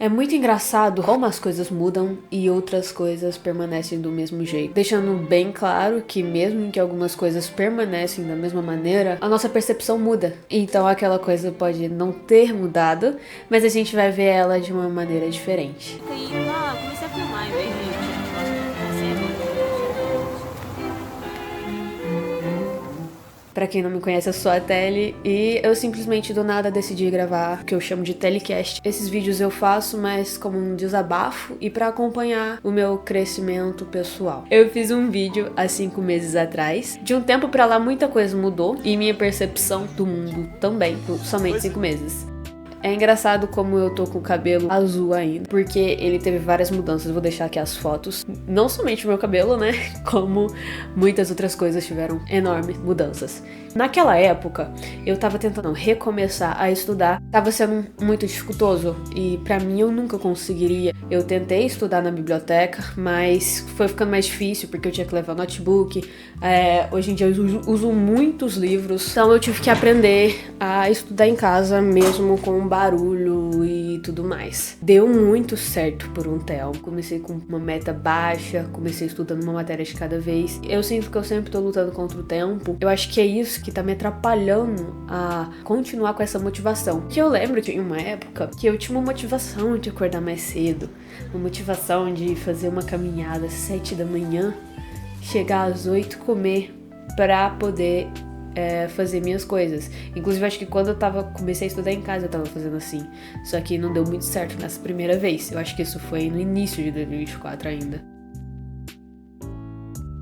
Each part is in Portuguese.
É muito engraçado como as coisas mudam e outras coisas permanecem do mesmo jeito. Deixando bem claro que mesmo que algumas coisas permanecem da mesma maneira, a nossa percepção muda. Então aquela coisa pode não ter mudado, mas a gente vai ver ela de uma maneira diferente. Comecei a filmar em vez de Pra quem não me conhece, eu sou a Teli e eu simplesmente do nada decidi gravar o que eu chamo de telecast. Esses vídeos eu faço mais como um desabafo e pra acompanhar o meu crescimento pessoal. Eu fiz um vídeo há 5 meses atrás. De um tempo pra lá muita coisa mudou e minha percepção do mundo também, somente 5 meses. É engraçado como eu tô com o cabelo azul ainda, porque ele teve várias mudanças. Vou deixar aqui as fotos. Não somente o meu cabelo, né? Como muitas outras coisas tiveram enormes mudanças. Naquela época, eu tava tentando recomeçar a estudar. Tava sendo muito dificultoso e pra mim eu nunca conseguiria. Eu tentei estudar na biblioteca, mas foi ficando mais difícil porque eu tinha que levar notebook. Hoje em dia eu uso muitos livros, então eu tive que aprender a estudar em casa mesmo com barulho e tudo mais. Deu muito certo por um tempo. Comecei com uma meta baixa, comecei estudando uma matéria de cada vez. Eu sinto que eu sempre tô lutando contra o tempo. Eu acho que é isso que tá me atrapalhando a continuar com essa motivação. Que eu lembro de uma época que eu tinha uma motivação de acordar mais cedo, uma motivação de fazer uma caminhada às 7 da manhã, chegar às 8, comer pra poder fazer minhas coisas. Inclusive, acho que quando eu comecei a estudar em casa, eu tava fazendo assim. Só que não deu muito certo nessa primeira vez. Eu acho que isso foi no início de 2024 ainda.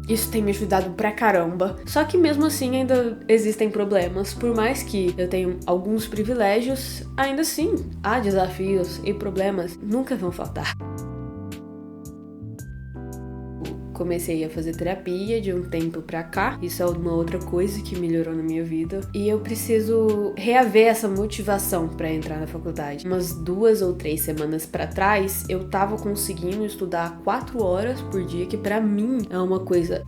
Isso tem me ajudado pra caramba. Só que mesmo assim ainda existem problemas. Por mais que eu tenha alguns privilégios, ainda assim há desafios e problemas. Nunca vão faltar. Comecei a fazer terapia de um tempo pra cá. Isso é uma outra coisa que melhorou na minha vida. E eu preciso reaver essa motivação pra entrar na faculdade. Umas 2 ou 3 semanas pra trás, eu tava conseguindo estudar 4 horas por dia, que pra mim é uma coisa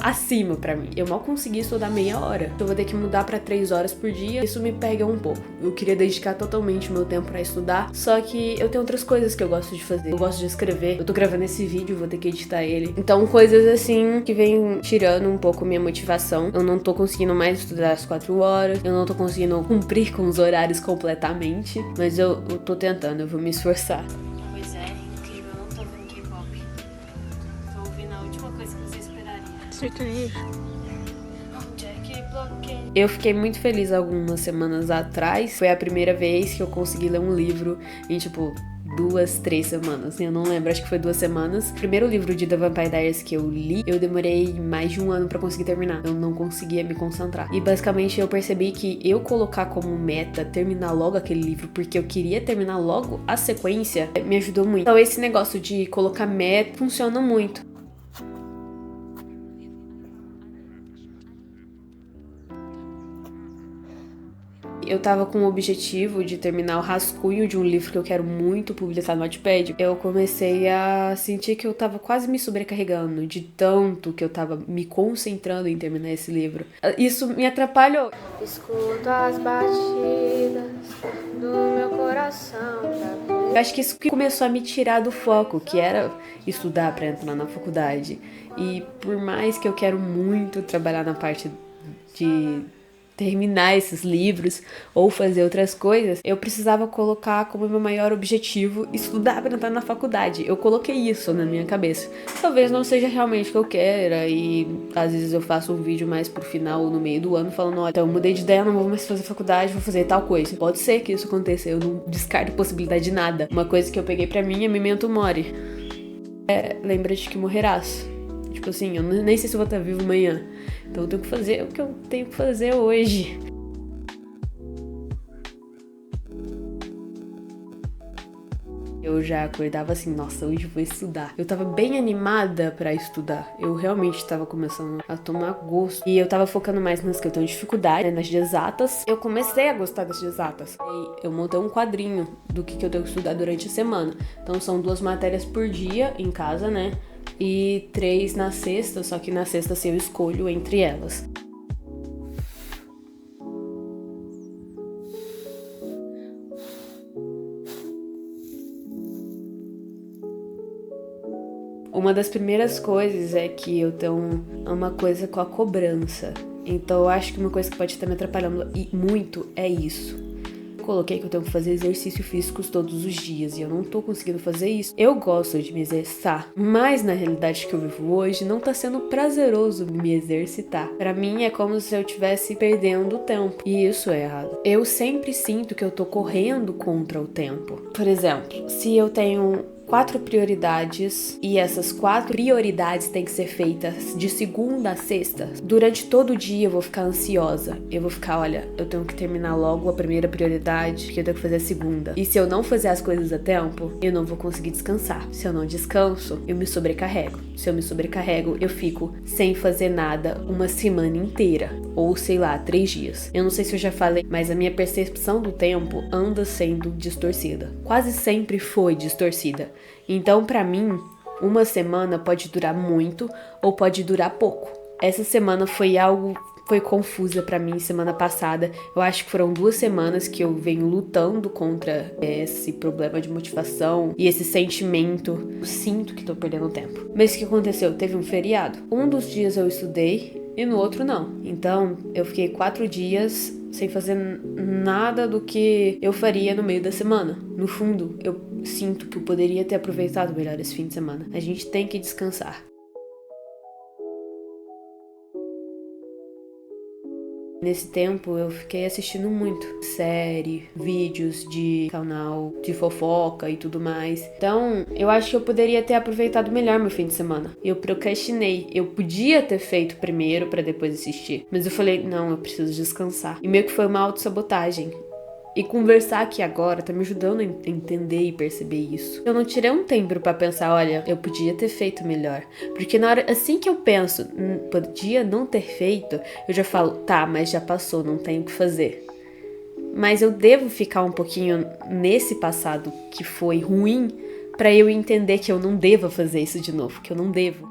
acima pra mim. Eu mal consegui estudar meia hora. Eu vou ter que mudar pra 3 horas por dia. Isso me pega um pouco. Eu queria dedicar totalmente o meu tempo pra estudar. Só que eu tenho outras coisas que eu gosto de fazer. Eu gosto de escrever. Eu tô gravando esse vídeo, vou ter que editar ele. Então, coisas assim que vem tirando um pouco minha motivação. Eu não tô conseguindo mais estudar as 4 horas. Eu não tô conseguindo cumprir com os horários completamente. Mas eu tô tentando, eu vou me esforçar. Pois é, incrível, eu não tô vendo K-pop. Tô ouvindo a última coisa que você esperaria. Sertanejo. Onde é que bloqueia? Eu fiquei muito feliz algumas semanas atrás. Foi a primeira vez que eu consegui ler um livro em, 2, 3 semanas. Eu não lembro, acho que foi 2 semanas. O primeiro livro de The Vampire Diaries que eu li, eu demorei mais de 1 ano pra conseguir terminar. Eu não conseguia me concentrar. E basicamente eu percebi que eu colocar como meta terminar logo aquele livro, porque eu queria terminar logo a sequência, me ajudou muito. Então esse negócio de colocar meta funciona muito. Eu tava com o objetivo de terminar o rascunho de um livro que eu quero muito publicar no Wattpad. Eu comecei a sentir que eu tava quase me sobrecarregando de tanto que eu tava me concentrando em terminar esse livro. Isso me atrapalhou. Escuto as batidas do meu coração. Eu acho que isso que começou a me tirar do foco, que era estudar pra entrar na faculdade. E por mais que eu quero muito trabalhar na parte de terminar esses livros ou fazer outras coisas, eu precisava colocar como meu maior objetivo estudar para entrar na faculdade. Eu coloquei isso na minha cabeça. Talvez não seja realmente o que eu queira e às vezes eu faço um vídeo mais pro final ou no meio do ano falando, olha, então eu mudei de ideia, não vou mais fazer faculdade, vou fazer tal coisa. Pode ser que isso aconteça, eu não descarto possibilidade de nada. Uma coisa que eu peguei pra mim é Memento Mori. Lembra-te que morrerás. Tipo assim, eu nem sei se eu vou estar vivo amanhã. Então eu tenho que fazer o que eu tenho que fazer hoje. Eu já acordava assim, nossa, hoje eu vou estudar. Eu tava bem animada pra estudar. Eu realmente tava começando a tomar gosto. E eu tava focando mais nas que eu tenho dificuldade, né, nas de exatas. Eu comecei a gostar das de exatas. E eu montei um quadrinho do que eu tenho que estudar durante a semana. Então são 2 matérias por dia em casa, né? E 3 na sexta, só que na sexta assim, eu escolho entre elas. Uma das primeiras coisas é que eu tenho uma coisa com a cobrança. Então eu acho que uma coisa que pode estar me atrapalhando muito é isso. Coloquei que eu tenho que fazer exercício físico todos os dias e eu não tô conseguindo fazer isso. Eu gosto de me exercitar, mas na realidade que eu vivo hoje não tá sendo prazeroso me exercitar. Pra mim é como se eu estivesse perdendo tempo e isso é errado. Eu sempre sinto que eu tô correndo contra o tempo. Por exemplo, se eu tenho 4 prioridades e essas 4 prioridades têm que ser feitas de segunda a sexta. Durante todo o dia eu vou ficar ansiosa. Eu vou ficar, olha, eu tenho que terminar logo a primeira prioridade, porque eu tenho que fazer a segunda. E se eu não fazer as coisas a tempo, eu não vou conseguir descansar. Se eu não descanso, eu me sobrecarrego. Se eu me sobrecarrego, eu fico sem fazer nada uma semana inteira. Ou, sei lá, 3 dias. Eu não sei se eu já falei, mas a minha percepção do tempo anda sendo distorcida. Quase sempre foi distorcida. Então, pra mim, uma semana pode durar muito ou pode durar pouco. Essa semana foi confusa pra mim semana passada. Eu acho que foram 2 semanas que eu venho lutando contra esse problema de motivação e esse sentimento. Eu sinto que tô perdendo tempo. Mas o que aconteceu? Teve um feriado. Um dos dias eu estudei e no outro não. Então, eu fiquei 4 dias sem fazer nada do que eu faria no meio da semana. No fundo, eu sinto que eu poderia ter aproveitado melhor esse fim de semana. A gente tem que descansar. Nesse tempo eu fiquei assistindo muito série, vídeos de canal de fofoca e tudo mais. Então eu acho que eu poderia ter aproveitado melhor meu fim de semana. Eu procrastinei. Eu podia ter feito primeiro pra depois assistir. Mas eu falei, não, eu preciso descansar. E meio que foi uma autossabotagem. E conversar aqui agora tá me ajudando a entender e perceber isso. Eu não tirei um tempo pra pensar, olha, eu podia ter feito melhor. Porque na hora, assim que eu penso, podia não ter feito, eu já falo, tá, mas já passou, não tenho o que fazer. Mas eu devo ficar um pouquinho nesse passado que foi ruim pra eu entender que eu não devo fazer isso de novo, que eu não devo.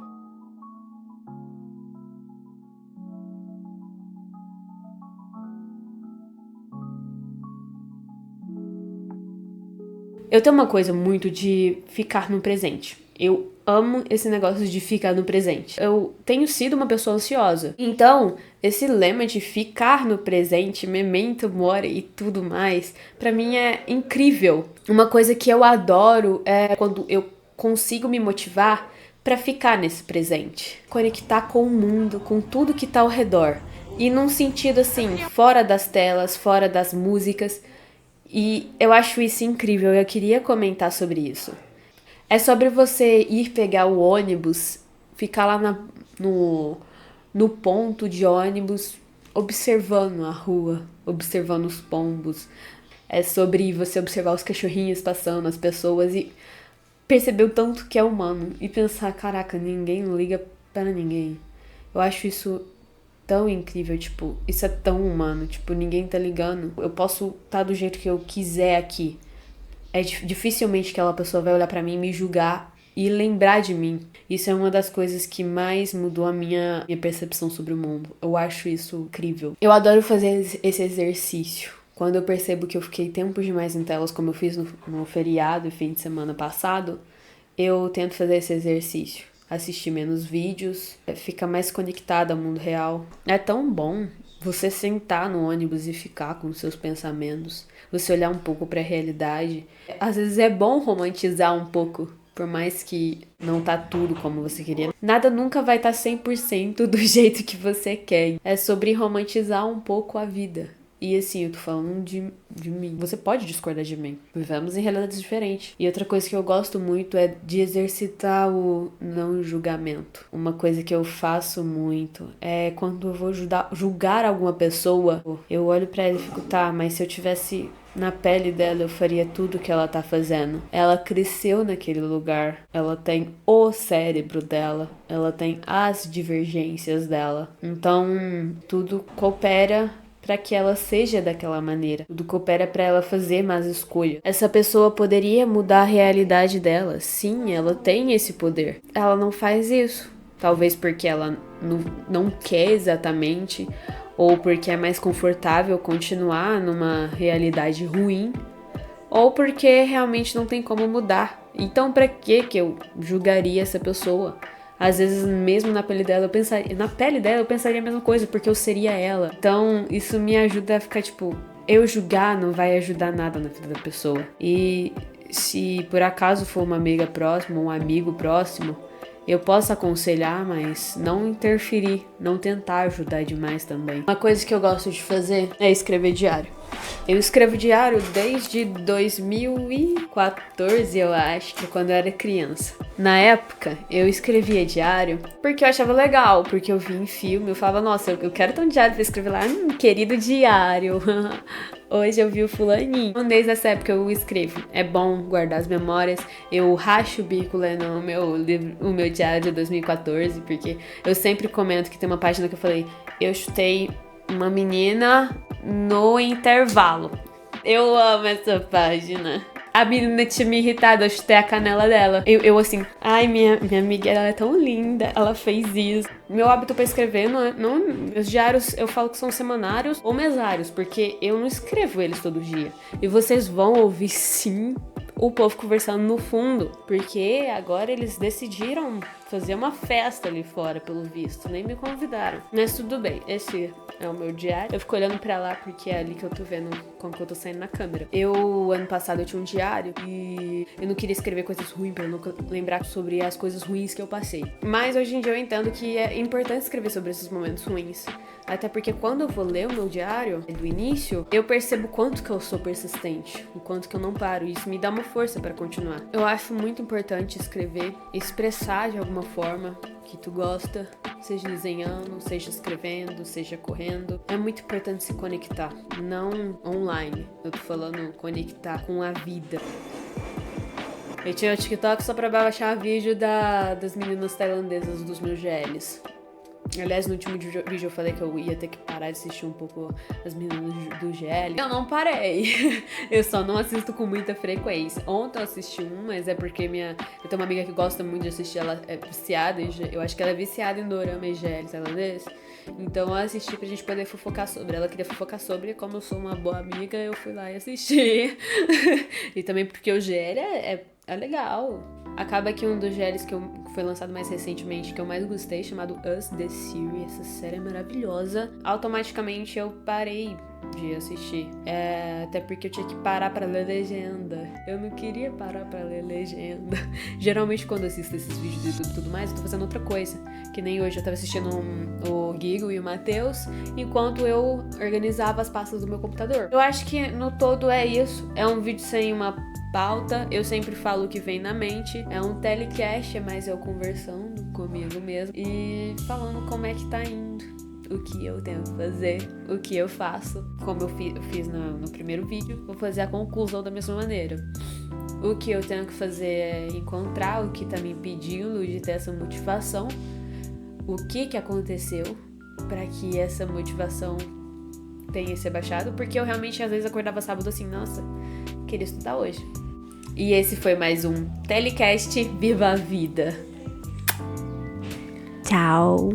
Eu tenho uma coisa muito de ficar no presente. Eu amo esse negócio de ficar no presente. Eu tenho sido uma pessoa ansiosa. Então, esse lema de ficar no presente, memento mori e tudo mais, pra mim é incrível. Uma coisa que eu adoro é quando eu consigo me motivar pra ficar nesse presente. Conectar com o mundo, com tudo que tá ao redor. E num sentido assim, fora das telas, fora das músicas. E eu acho isso incrível, eu queria comentar sobre isso. É sobre você ir pegar o ônibus, ficar lá no ponto de ônibus, observando a rua, observando os pombos. É sobre você observar os cachorrinhos passando, as pessoas e perceber o tanto que é humano. E pensar, caraca, ninguém liga para ninguém. Eu acho isso tão incrível, tipo, isso é tão humano, tipo, ninguém tá ligando. Eu posso estar do jeito que eu quiser aqui. É dificilmente aquela pessoa vai olhar pra mim, me julgar e lembrar de mim. Isso é uma das coisas que mais mudou a minha percepção sobre o mundo. Eu acho isso incrível. Eu adoro fazer esse exercício. Quando eu percebo que eu fiquei tempo demais em telas, como eu fiz no feriado e fim de semana passado, eu tento fazer esse exercício. Assistir menos vídeos, ficar mais conectada ao mundo real. É tão bom você sentar no ônibus e ficar com seus pensamentos, você olhar um pouco para a realidade. Às vezes é bom romantizar um pouco, por mais que não tá tudo como você queria. Nada nunca vai estar 100% do jeito que você quer. É sobre romantizar um pouco a vida. E assim, eu tô falando de mim. Você pode discordar de mim. Vivemos em realidades diferentes. E outra coisa que eu gosto muito é de exercitar o não julgamento. Uma coisa que eu faço muito é quando eu vou julgar alguma pessoa, eu olho pra ela e fico, tá, mas se eu tivesse na pele dela, eu faria tudo que ela tá fazendo. Ela cresceu naquele lugar. Ela tem o cérebro dela. Ela tem as divergências dela. Então, tudo coopera para que ela seja daquela maneira. Tudo coopera para ela fazer más escolhas. Essa pessoa poderia mudar a realidade dela. Sim, ela tem esse poder. Ela não faz isso. Talvez porque ela não quer exatamente, ou porque é mais confortável continuar numa realidade ruim, ou porque realmente não tem como mudar. Então pra que eu julgaria essa pessoa? Às vezes, mesmo na pele dela, eu pensaria a mesma coisa, porque eu seria ela. Então, isso me ajuda a ficar, tipo, eu julgar não vai ajudar nada na vida da pessoa. E se por acaso for uma amiga próxima, um amigo próximo, eu posso aconselhar, mas não interferir, não tentar ajudar demais também. Uma coisa que eu gosto de fazer é escrever diário. Eu escrevo diário desde 2014, eu acho, que é quando eu era criança. Na época, eu escrevia diário porque eu achava legal, porque eu via em filme, eu falava, nossa, eu quero ter um diário pra escrever lá, querido diário. Hoje eu vi o fulaninho. Desde essa época eu escrevo. É bom guardar as memórias. Eu racho o bico lendo o meu diário de 2014, porque eu sempre comento que tem uma página que eu falei, eu chutei uma menina no intervalo. Eu amo essa página. A menina tinha me irritado, eu chutei a canela dela. Eu assim, ai, minha amiga, ela é tão linda, ela fez isso. Meu hábito pra escrever meus diários, eu falo que são semanários ou mesários, porque eu não escrevo eles todo dia. E vocês vão ouvir sim o povo conversando no fundo, porque agora eles decidiram fazer uma festa ali fora, pelo visto, nem me convidaram. Mas tudo bem, esse é o meu diário. Eu fico olhando pra lá porque é ali que eu tô vendo como que eu tô saindo na câmera. Ano passado eu tinha um diário e eu não queria escrever coisas ruins pra eu não lembrar sobre as coisas ruins que eu passei. Mas hoje em dia eu entendo que é importante escrever sobre esses momentos ruins. Até porque quando eu vou ler o meu diário do início, eu percebo o quanto que eu sou persistente, o quanto que eu não paro. E isso me dá uma força pra continuar. Eu acho muito importante escrever, expressar de alguma forma que tu gosta, seja desenhando, seja escrevendo, seja correndo. É muito importante se conectar, não online. Eu tô falando conectar com a vida. Eu tinha o TikTok só pra baixar vídeo das meninas tailandesas dos meus GLs. Aliás, no último vídeo eu falei que eu ia ter que parar de assistir um pouco as meninas do GL. Eu não parei. Eu só não assisto com muita frequência. Ontem eu assisti mas é porque eu tenho uma amiga que gosta muito de assistir, ela é viciada, eu acho que ela é viciada em dorama e GL tailandês. Então eu assisti pra gente poder fofocar sobre. Ela queria fofocar sobre, como eu sou uma boa amiga, eu fui lá e assisti. E também porque o GL é legal. Acaba que um dos GLs que foi lançado mais recentemente, que eu mais gostei, chamado Us, The Series, essa série é maravilhosa. Automaticamente eu parei de assistir. Até porque eu tinha que parar pra ler legenda. Eu não queria parar pra ler legenda. Geralmente quando eu assisto esses vídeos de YouTube e tudo mais, eu tô fazendo outra coisa. Que nem hoje eu tava assistindo o Gigo e o Matheus, enquanto eu organizava as pastas do meu computador. Eu acho que no todo é isso. É um vídeo sem uma pauta, eu sempre falo o que vem na mente. É um telecast, é mais eu conversando comigo mesmo e falando como é que tá indo, o que eu tento fazer, o que eu faço. Como eu fiz no primeiro vídeo, vou fazer a conclusão da mesma maneira. O que eu tenho que fazer é encontrar o que tá me impedindo de ter essa motivação, o que aconteceu para que essa motivação tenha se abaixado, porque eu realmente às vezes acordava sábado assim, nossa, queria estudar hoje. E esse foi mais um telecast. Viva a vida! Tchau!